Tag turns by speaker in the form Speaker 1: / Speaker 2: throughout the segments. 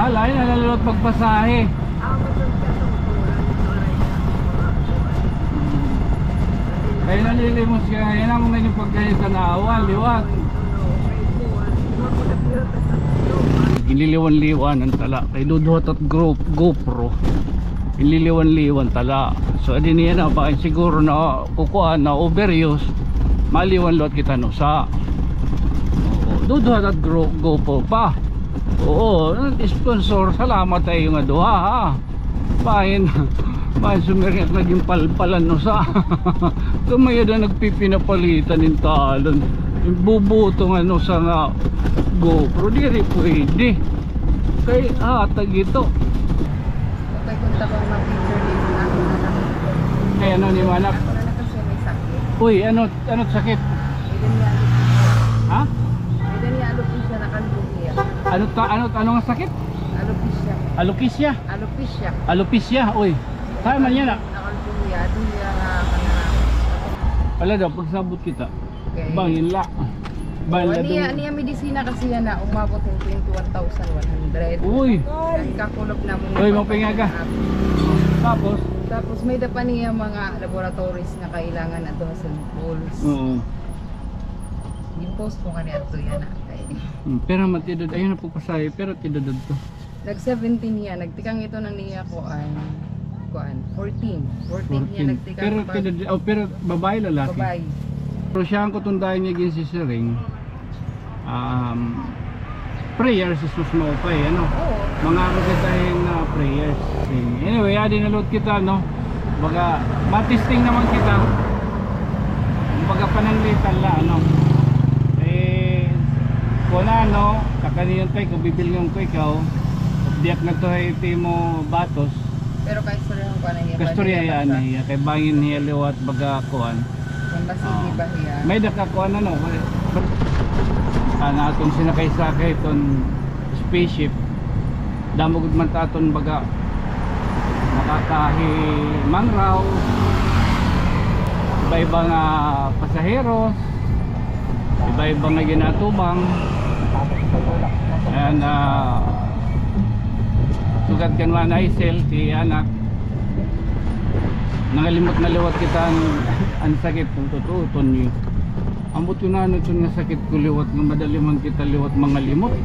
Speaker 1: Lain na lalot pagpasahe. Kaya nalilimos ka ngayon ang mga yung pagkain sa naawan, liwat. Ililiwan-liwan ang tala. Kay dudot at GoPro. Ililiwan-liwan tala. So adi niya na ba siguro na kukuha na overuse. Maliwan lot kita no sa. Dudot at GoPro pa. Oo, sponsor. Salamat tayo nga duha ha. Pahin sumirit naging palpalan no sa. Tumaya na nagpipinapalitan ng talon. Yung bubuto nga no sa nga GoPro, di rin pwede. Kay hatag ito.
Speaker 2: Okay, kung tapos mag-picture dito na ako na lang.
Speaker 1: Ay ano ni Manak?
Speaker 2: Ako na lang kasi may sakit.
Speaker 1: Uy, ano sakit?
Speaker 2: Eden niya alupin.
Speaker 1: Ha?
Speaker 2: Eden niya alupin siya, nakalupin niya.
Speaker 1: Ano nga sakit?
Speaker 2: Alupin siya.
Speaker 1: Alopecia?
Speaker 2: Alupin siya.
Speaker 1: Alopecia, uy. Saan man yan ah?
Speaker 2: Nakalupin niya, doon niya na
Speaker 1: Pala daw, pagsabot kita.
Speaker 2: okay.
Speaker 1: Bangila.
Speaker 2: Niya medisina kasi yan na umabot ng 21,100.
Speaker 1: Uy.
Speaker 2: Nagkakulog na mo.
Speaker 1: Uy, mapingaga.
Speaker 2: Tapos may dapa niya mga laboratories na kailangan na doon sa pools.
Speaker 1: Oo.
Speaker 2: Impose po kanya ito yan na.
Speaker 1: Pero matidod, ayun na po pasayo, pero tidodod to.
Speaker 2: Nag-17 niya, nagtikang ito ng niya ko ay 14 niya nagtikang.
Speaker 1: Pero babae lalaki.
Speaker 2: Babae.
Speaker 1: Pero siya ang kutundahin niya gin si Siring. Prayers is mas maupay, ano?
Speaker 2: Oo.
Speaker 1: Mga kagatahin na prayers. Anyway, adi na load kita, no? Baga, matisting naman kita. Baga pananglitan la, ano? Kung ano, kakaniyon tayo, kung bibilyon ko ikaw, diyak na to ay mo batos.
Speaker 2: Pero kay istoryahan ko na niya.
Speaker 1: Kastoryayaan niya, kay bangin niya liwat baga kuan.
Speaker 2: Yung basigi ba niya?
Speaker 1: May dakakuan ano, atong sinakay-sakay itong spaceship. Damog man taton baga makakahi mangraw, iba-iba nga pasaheros, iba-iba nga ginatubang. And sugat kan na isel si anak nangalimot na liwat kita ang sakit kung totoo niyo. Ambot yun na ano nga sakit ko liwat nga madali man kita liwat mga limot.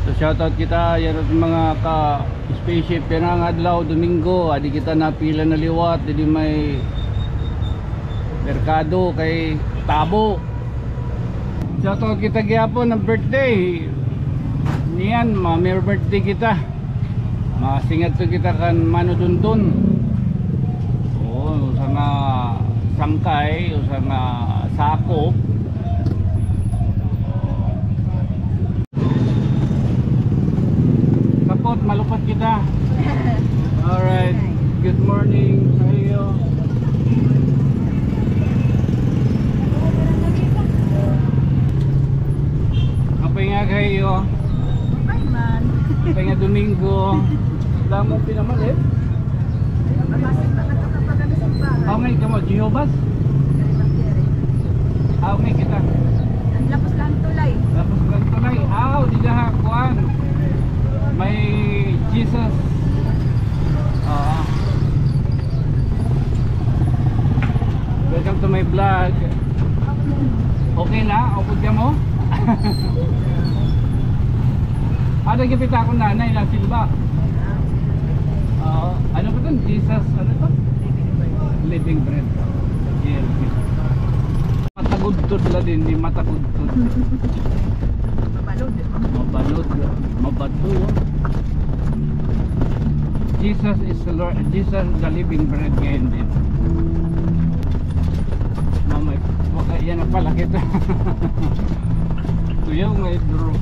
Speaker 1: So shoutout kita yan at mga ka spaceship yan ang adlaw Domingo, adi kita napila na liwat, adi may merkado kay Tabo. Shoutout kita gyapon ng birthday niyan, may birthday kita. Masingat to kita kan Manudundun. Oo, sa nga sangkay o sa nga sakop. Sapot, malupad kita. Alright, good morning sa iyo. Kapay nga kayo.
Speaker 2: Bye man.
Speaker 1: Kapay nga Domingo. Damo pinamalit. How may ka mo, Jehovah's? How may kita?
Speaker 2: Ang lapos lang tulay.
Speaker 1: Tapos lang tulay. Di dahakuan. May Jesus. Welcome to my vlog. Okay na? Upod ka mo? Nagipita ako nanay na silba. Ano ba ito? Jesus, ano ito? Living bread. Yeah. Matagudtod la din, di matagudtod. Mabalod. Mabato. Jesus is the Lord. Jesus the living bread ngayon din. Mamay, yan ang pala kita. Tuyaw nga idro.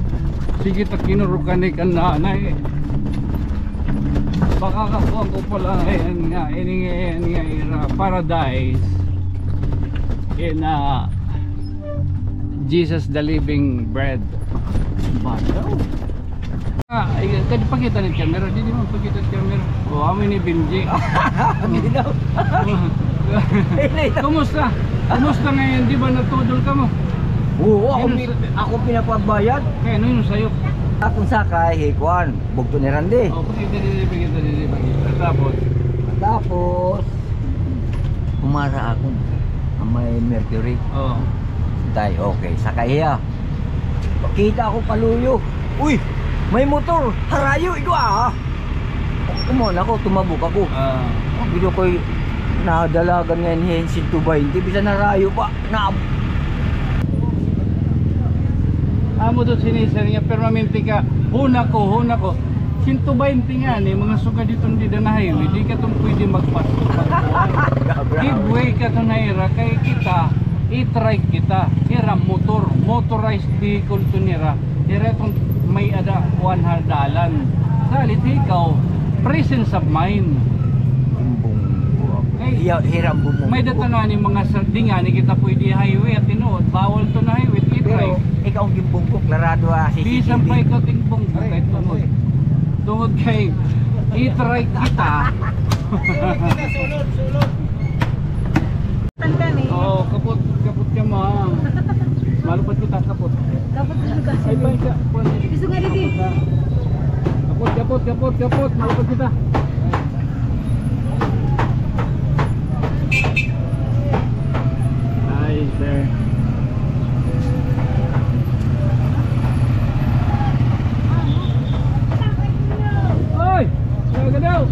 Speaker 1: Sige ta kinurukan ni kan nanay. Baka kakuha ko pala ngayon nga paradise in Jesus the living bread. Bato. Kadi pakita ni camera, di mo pakita ni camera. Amin ni Benji. Amin daw. Kumusta? Kumusta ngayon? Di ba natudol ka mo?
Speaker 3: Oo, ako pinapagbayad.
Speaker 1: Kaya ano yun sa'yo?
Speaker 3: Akong sakay, hikuan, bugto ni Randy.
Speaker 1: Oh, pwede dili. Tapos,
Speaker 3: Umara ako. May Mercury.
Speaker 1: oh.
Speaker 3: Tay, okay, sakay ya. Pakita ako paluyo. Uy, may motor. Harayo, ito ah. Kumon ako, tumabok ako. Bilo ko'y nadalagan ngayon hensin to 20. Bisa narayo pa.
Speaker 1: Amo doon sinisir niya, permanente ka. Huna ko. 120 nga ni, mga suga dito hindi na highway. Di ka itong pwede magpaso. Giveaway ka ito na ira. Kaya kita, i-try kita. Ira motor. Motorized vehicle to nira. Ira itong may ada 100 dalan. Salit ikaw, presence of mind.
Speaker 3: Hiram bumong.
Speaker 1: May data na ni mga sardinga ni kita pwede highway at tinuod. Bawal to na highway. I-try.
Speaker 3: Pero ikaw ang gimbungkok, larado ah,
Speaker 1: Bisan pa
Speaker 3: CCTV.
Speaker 1: ikaw tingbong kahit tungod. Tungod kay i-try kita. Oo, kapot ka mo ha. Malupad kita, kapot. Ay ba siya?
Speaker 2: Gusto nga dito.
Speaker 1: Kapot. Malupad kita. Nice there. Oi! Jaga daw!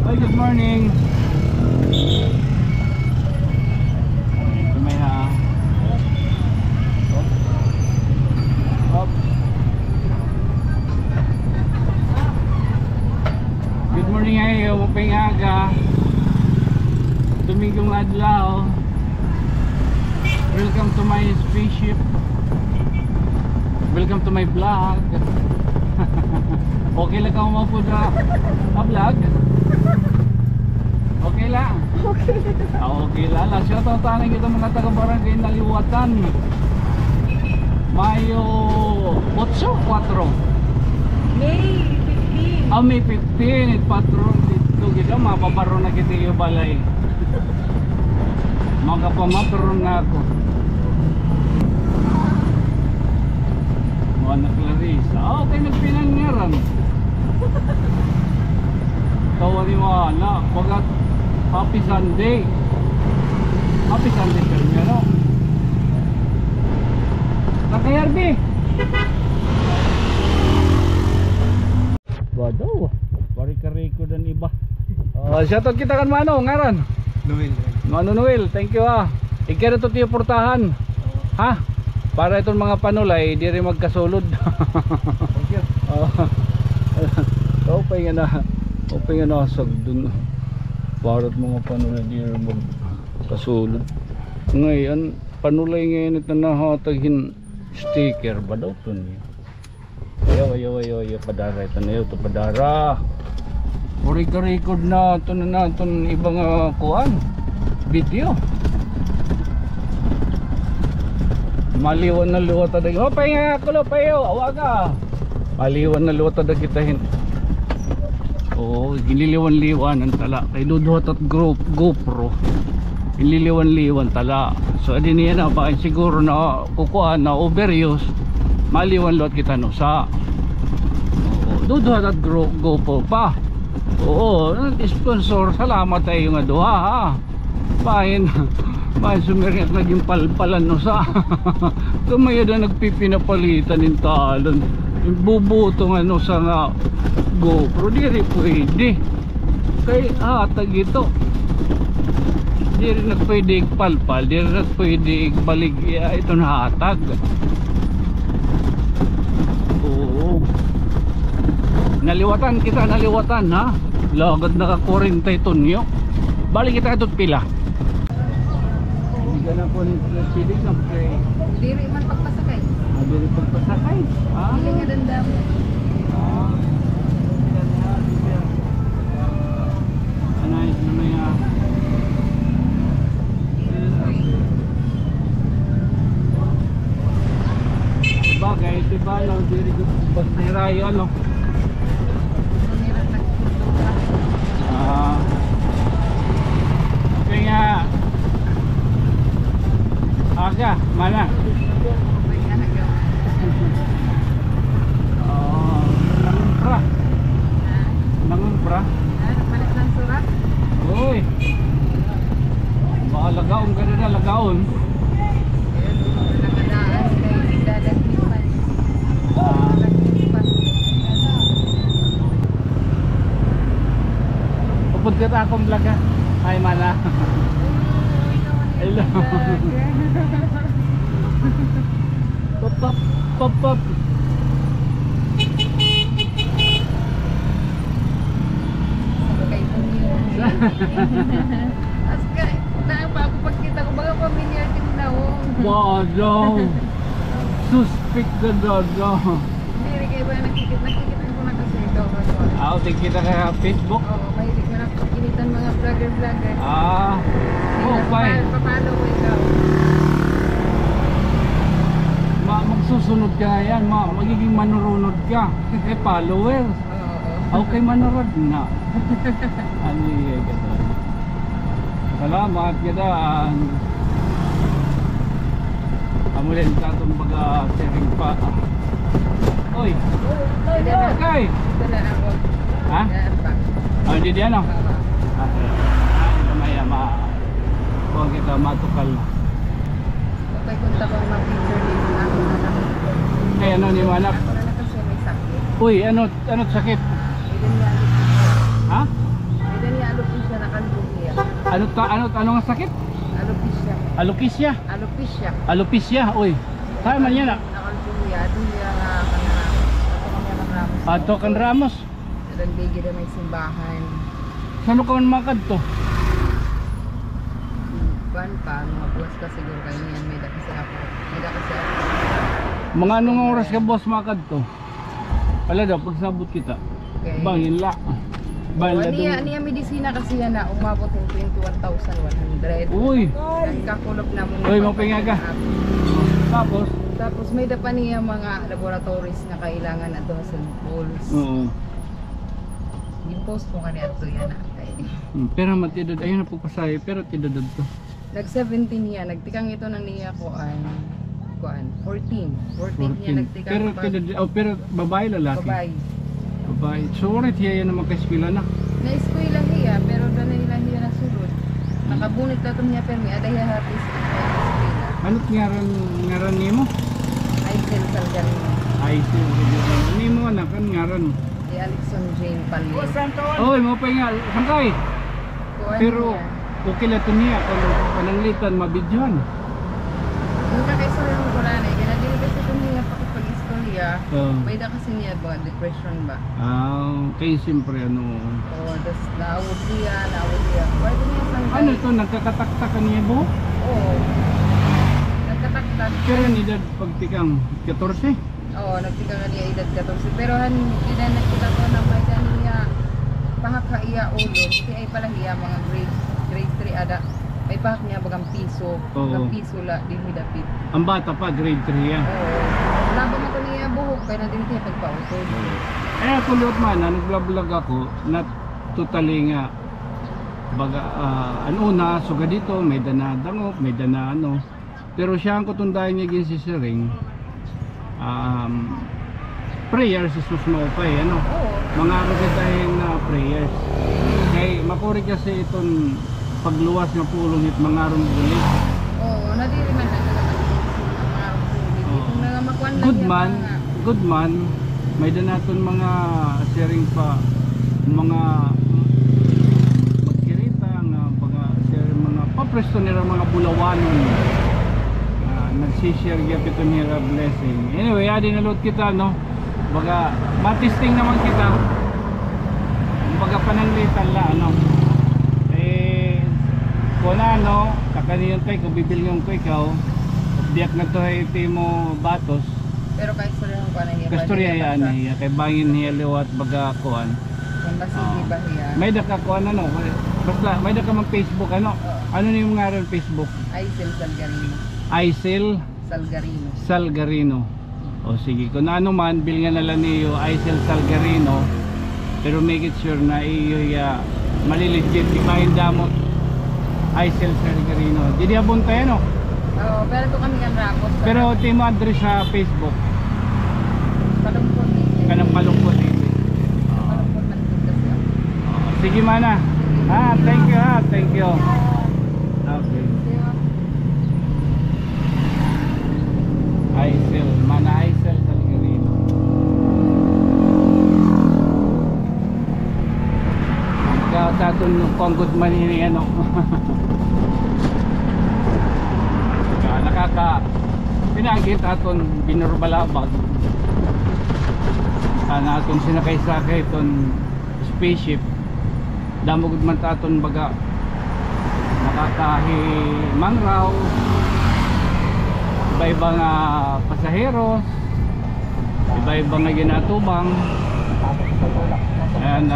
Speaker 1: Hi, good morning. May ha. Up. Good morning ayo, mapay aga. Domingong adlaw. Welcome to my spaceship. Welcome to my vlog. Okay lang ka umapod na vlog? Okay lang? Okay lang. Shoutout tayo kita mga taga-barangay Naliwatan. Mayo 8-4. May 15. Patron dito kita. Mapaparo na kita yung balay. Makapamapron na ako. Mga Clarissa. Okay, nagpinangaran. Tawa ni Mana. Bagat Happy Sunday. Happy Sunday sir meron. Nakayarbi. Wadaw. Pari-kariko dan iba. Shoutout kita kan Mano, ngaran. Noel, thank you ha. Ikira to tiyo portahan. Ha? Para itong mga panulay, di rin magkasulod. Thank you. Opay nga na asag dun. Para mga panulay, di rin magkasulod. Ngayon, panulay ngayon ito nahatagin sticker ba daw ito niya? Ayaw, padara ito na ito, padara. Record na ito na itong ibang kuhan. Video. Maliwan na luwa tadag. Hopay nga kulo payo, awaga. Maliwan na luwa tadag kitahin. Oo, gililiwan-liwan ang tala. Kay dudhot at GoPro. Gililiwan-liwan tala. So adi niya na ba siguro na kukuha na overuse. Maliwan luwa kita no sa. Oo, dudhot at GoPro pa. Oo, sponsor, salamat tayo nga duha ha. Pahin sumiringat naging palpalan no sa. Tumaya na nagpipinapalitan ng talon. Yung bubuto nga no sa nga GoPro, di rin pwede. Kay hatag ito. Di rin pwede igpalpal, di rin pwede igbalig ito na hatag. Oo. Naliwatan kita, naliwatan ha. Lagad naka-40 tonyo. Balik kita ito pila. Hindi ka na po nagsilig ng kay.
Speaker 2: Diri man pagpasakay.
Speaker 1: Diri pagpasakay.
Speaker 2: Dili nga dandam.
Speaker 1: ano, diri ko bandera yung ano.
Speaker 2: Manira nagtulungan.
Speaker 1: Ah. Okay nga. Aga, mana?
Speaker 2: May nahagaw.
Speaker 1: Nangumpra. Nangumpra.
Speaker 2: Palit ng surat.
Speaker 1: Uy. Baka lagaon ka na lagaon.
Speaker 2: Nakadaan kay dadagmipan.
Speaker 1: Ah.
Speaker 2: Dadagmipan.
Speaker 1: Pupod ka ta akong vlog ha. Ay mana. Hello. Pop pop pop pop.
Speaker 2: Kay Tumio. Aska, pa ako pagkita ko baga familiar din na oh.
Speaker 1: Wow. Suspect ka dodo.
Speaker 2: Hindi kayo ba nakikita ko na kasi ito.
Speaker 1: Ah, tingkita ka Facebook.
Speaker 2: Oo, mahilig na nakikinitan mga vlogger.
Speaker 1: Ah. Oh, fine.
Speaker 2: Papalo ko ikaw.
Speaker 1: Magsusunod ka na yan, magiging manurunod ka. Eh, followers.
Speaker 2: Oo.
Speaker 1: Okay, manurod na. Ano yung gano'n? Salamat ka daan. Amulin ka itong baga sharing pa. Oy! Okay!
Speaker 2: Ito na ako.
Speaker 1: Ha?
Speaker 2: Yan pa.
Speaker 1: Ah, hindi diyan o?
Speaker 2: Oo.
Speaker 1: Okay. Mamaya kung kita matukal na.
Speaker 2: Kapag kunta ko mag-picture dito na ako na lang.
Speaker 1: Eh, ano ni Manap?
Speaker 2: Ako na lang kasi may sakit.
Speaker 1: Uy, ano sakit?
Speaker 2: Ito niya alupin siya.
Speaker 1: Ha?
Speaker 2: Ito niya alupin siya, nakalupin niya.
Speaker 1: Ano nga sakit?
Speaker 2: Alupin siya.
Speaker 1: Alopecia?
Speaker 2: Alupin siya.
Speaker 1: Alopecia, uy. Saan man yan ah?
Speaker 2: Nakalupin niya. Ito niya na kanaramos. Ito kanya nagramos.
Speaker 1: Ato kan Ramos.
Speaker 2: Ito bigi na may simbahan.
Speaker 1: Saan ka man makad to?
Speaker 2: Ban pa, mga buwas ka siguro kayo niyan. May da kasi ako.
Speaker 1: Mga anong oras ka boss makad to? Wala daw, pag sabot kita.
Speaker 2: Okay.
Speaker 1: Bangin la. Bala
Speaker 2: Niya medisina kasi yan na umabot ng 21,100.
Speaker 1: Uy.
Speaker 2: Nagkakulog na mo.
Speaker 1: Uy, mapinga ka. Tapos?
Speaker 2: Tapos may da pa niya mga laboratories na kailangan na doon sa pools.
Speaker 1: Oo.
Speaker 2: Impose po kanya ito yan na.
Speaker 1: Pero matidod, ayun na po pasayo, pero tidodod to.
Speaker 2: Nag-17 niya, nagtikang ito ng niya kuan 14 niya
Speaker 1: 14.
Speaker 2: nagtikang
Speaker 1: Pero tidodod, pero babae lalaki?
Speaker 2: babae.
Speaker 1: Babae. Surit hiya yan naman ka-eskwela na.
Speaker 2: Na-eskwela hiya, pero doon na nila hiya nasulod. Nakabunit na ito niya permi, aday hatis eskwela.
Speaker 1: Ano't ngaran nimo?
Speaker 2: Ay, Salgarino.
Speaker 1: Ay, nimo anak, ang ngaran.
Speaker 2: Si Alexon Jane Palio.
Speaker 1: Oy, mo pa nga, sangkay.
Speaker 2: Kuan
Speaker 1: Pero
Speaker 2: niya.
Speaker 1: okay lang ito niya, kung pananglitan, mabidyohan.
Speaker 2: Yung kakaisura ng kulan eh, kaya din kasi ito niya pakipag-istorya. May da kasi niya ba, depression ba?
Speaker 1: Kaya siyempre ano.
Speaker 2: Oo, tapos naawod niya. Pwede niya sangkay.
Speaker 1: Ano ito, nagkakataktak ka niya buhok?
Speaker 2: Oo. Nagkataktak.
Speaker 1: Kaya nidad pagtikang 14.
Speaker 2: Oo, nagtikang niya edad 14. Pero nakita ko na may niya pahaka iya ulo. Kasi ay pala hiya mga grade 3 ada. May pahak niya bagang piso. Bagang piso la, di mo dapit.
Speaker 1: Ang bata pa, grade 3 yan.
Speaker 2: Oo. Labang ako niya buhok, kaya na din niya pagpautod.
Speaker 1: Eh, kulot man, nag-vlog ako, na totally nga, baga, ano na, suga dito, may dana dangop, may dana ano. Pero siya ang kutundayan niya si Sering, prayers is susmaupay, ano.
Speaker 2: Oo.
Speaker 1: Mga rugitahin na prayers. Kay makuri kasi itong pagluwas ng pulong hit mga rumbulit.
Speaker 2: Oo, nadiri man na mga rumbulit. Kung nangamakuan lang
Speaker 1: Good
Speaker 2: yan,
Speaker 1: man,
Speaker 2: mga-
Speaker 1: good man. May danaton mga sharing pa, mga magkirita nga mga sharing mga papresto nila mga bulawanon. Nagsishare gyud ito nila blessing. Anyway, adi na load kita no. Baga matisting naman kita. Baga pananglitan la ano. Kung ano, kakaniyon tayo, kung bibilyon ko ikaw, biyak na to ay mo batos.
Speaker 2: Pero kahit sa rin ko na hiya.
Speaker 1: Kastorya yan niya, kay bangin niya liwat baga kuan.
Speaker 2: Kung basigi ba hiya.
Speaker 1: May daka kuan ano, basta may daka mang Facebook ano. Ano ni yung ngaran Facebook?
Speaker 2: Aisel Salgarino.
Speaker 1: Aisel
Speaker 2: Salgarino.
Speaker 1: Salgarino. O sige, kung ano man, bilhan na lang niyo Aisel Salgarino. Pero make it sure na iyo malilegit, di mahin damot Aisel Salgarino. Di di abunta yan o.
Speaker 2: Oo, pero ito kami kan rapos.
Speaker 1: Pero team address sa Facebook.
Speaker 2: Palungkot dito.
Speaker 1: Kanang palungkot dito.
Speaker 2: Palungkot man dito siya.
Speaker 1: Sige mana. Thank you ha. Thank you. Okay. Aisel. Mana Aisel Salgarino. Sa atin kung good man ini ano. Nakaka pinagit aton binurbalabag. Sana aton sinakay-sakay ton spaceship. Damo gud man ta aton baga nakakahi mangraw. Iba-iba nga pasaheros. Iba-iba nga ginatubang. And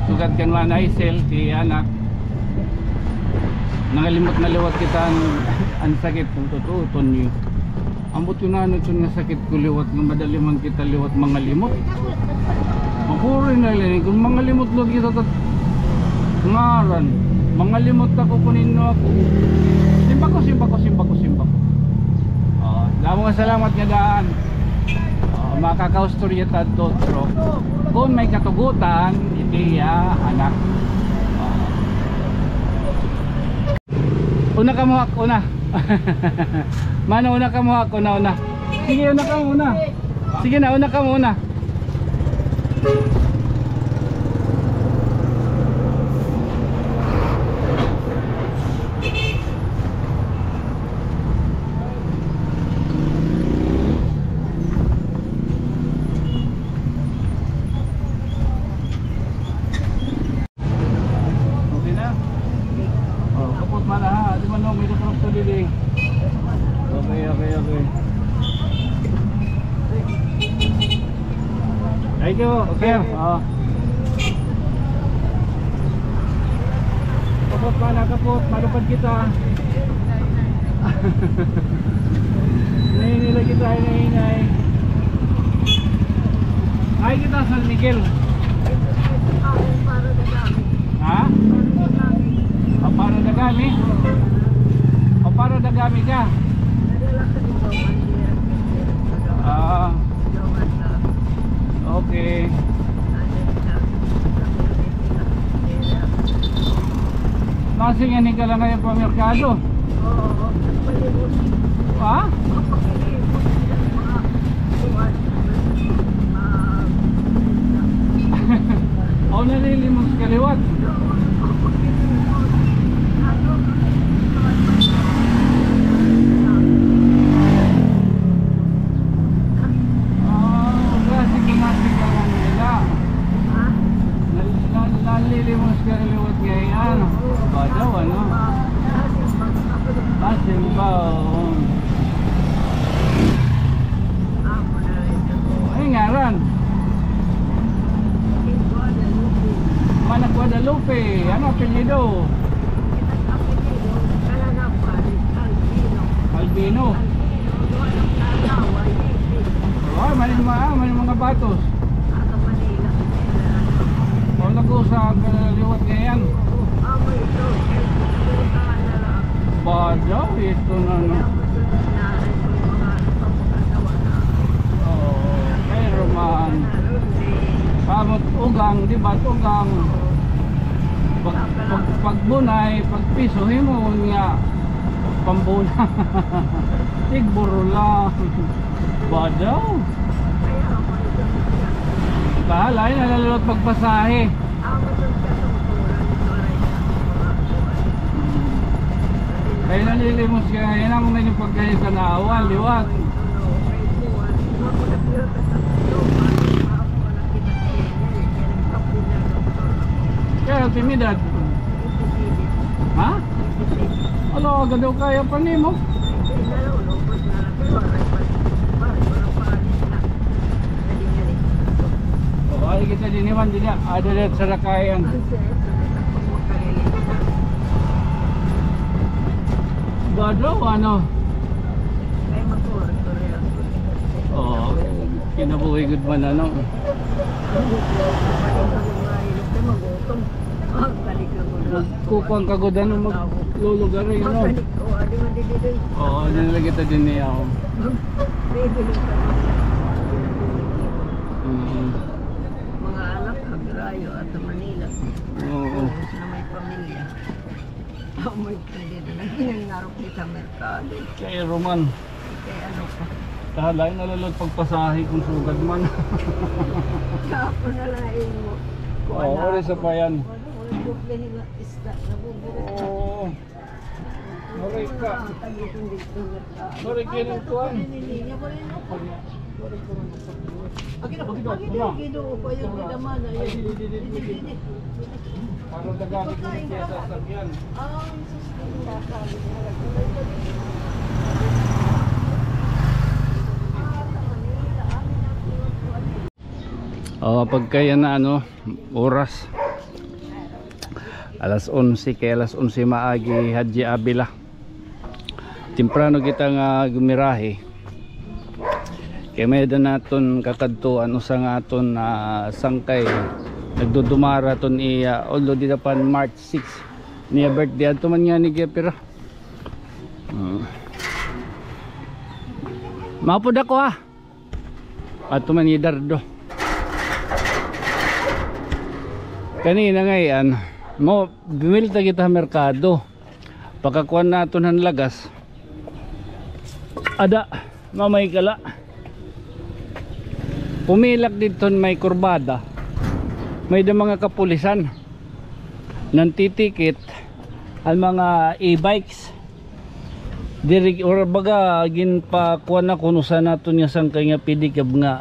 Speaker 1: sugat kan man Aisel ti anak nangalimot na liwat kita ang sakit kung tututon niyo ambot yun na nga sakit ko liwat nga madali man kita liwat mga limot mapuri na lang kung mga limot lo kita ngaran mga limot ako kunin no ako simba ko damo nga salamat nga daan makakaustorya ta dotro kung may katugutan iti anak una ka muhak una mana una ka muhak una sige una ka muna sige na una ka muna Thank you, okay. Kapot mana kapot, malupad kita. Hinay kita, hinay. Ay kita San Miguel. Ha? Para dagami? O para dagami ka? Okay. Nasing yan ka lang ngayon pa merkado? Ha? O nalilimos kaliwat? Nalilimos kaliwat ngayon badaw ano? Asim ba? Ay ngaran Mana Guadalupe, ano apelyido? Albino. Oh, maning mga batos. Wala ko sa liwat ngayon. Badaw, ito na no. Oh, pero man pamot ugang, di ba? Ugang pagbunay, pagpisuhin mo nga pambuna. Tigburo lang. Badaw. Bahala, nalalulot pagpasahe. Kaya nalilimos ka ngayon ang may pagkain sa naawan, liwat. Kaya timidad. Ha? Ano, agad daw kaya pa ni mo? Ay kita diniwan din ada lihat sarakayan. Badaw ano? Oo. Kinabuhi good man ano. Kukuang kagod ano maglulugar rin ano. Oo, nila kita din niya ako.
Speaker 2: Mga anak, Hagrayo at Manila.
Speaker 1: Oo.
Speaker 2: Na may pamilya. May pwede din. Hinangarap din sa merkado.
Speaker 1: Kaya Roman,
Speaker 2: Kaya ano pa.
Speaker 1: kahalain nalalot pagpasahe kung sugad man.
Speaker 2: Tapos na lain mo.
Speaker 1: Oo, oras pa yan.
Speaker 2: Walang buklehin na isda. Nabubulit.
Speaker 1: Oo. Maray ka. Maray ka ng kuwan. Parang dagamit mo siya sa sakyan. Pagka yan na ano, oras alas 11 kay alas 11 maagi Hadji Abila. Temprano kita nga gumirahe. Kay may da naton kakadtuan usa nga aton na sangkay nagdudumara ton iya although di dapan March 6 niya birthday ato man nga ni Gepira. Mapod ako ha. Ato man ni Dardo. Kanina ngayon mo bumilta kita merkado. Pagkakuan naton han lagas. Ada mamay kala. Pumilak dito may kurbada. May da mga kapulisan nang titikit ang mga e-bikes. Diri or baga ginpa kuan na kuno sa naton nga sangkay nga pidikab nga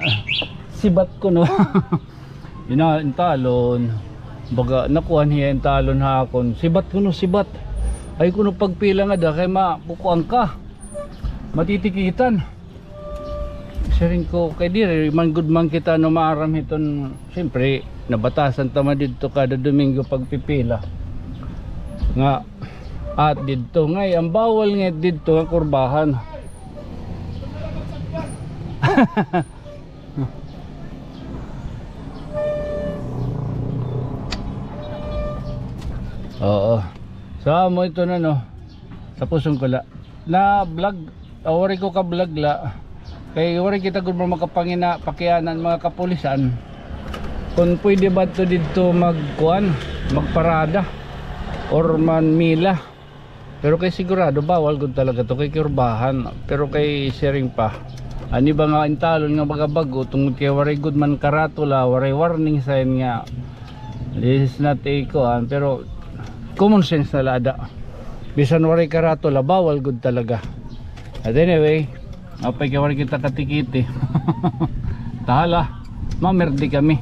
Speaker 1: sibat ko no. Ina intalon. Baga nakuan hiya intalon hakon. Sibat kuno sibat. Ay kuno pagpila nga da kay mapukuan ka. Matitikitan. Sharing ko kay diri man good man kita no maaram hiton siyempre nabatasan tama didto kada Domingo pagpipila nga at didto ngay ang bawal nga didto ang kurbahan. Oo. So mo ito na no sa pusong kula na vlog awari ko ka vlog la. Kaya wala kita kung makapangina pakianan mga kapulisan kung pwede ba ito dito magkuhan, magparada or manmila. Pero kay sigurado bawal kung talaga ito kay kurbahan. Pero kay sharing pa ani ba nga intalon nga bagabago tungod kay waray good man karatula, waray warning sign nga this is not a kuhan. Pero common sense na lada bisan waray karatula bawal good talaga. At anyway apay kaya kita katikiti. Tahala mamerdi kami.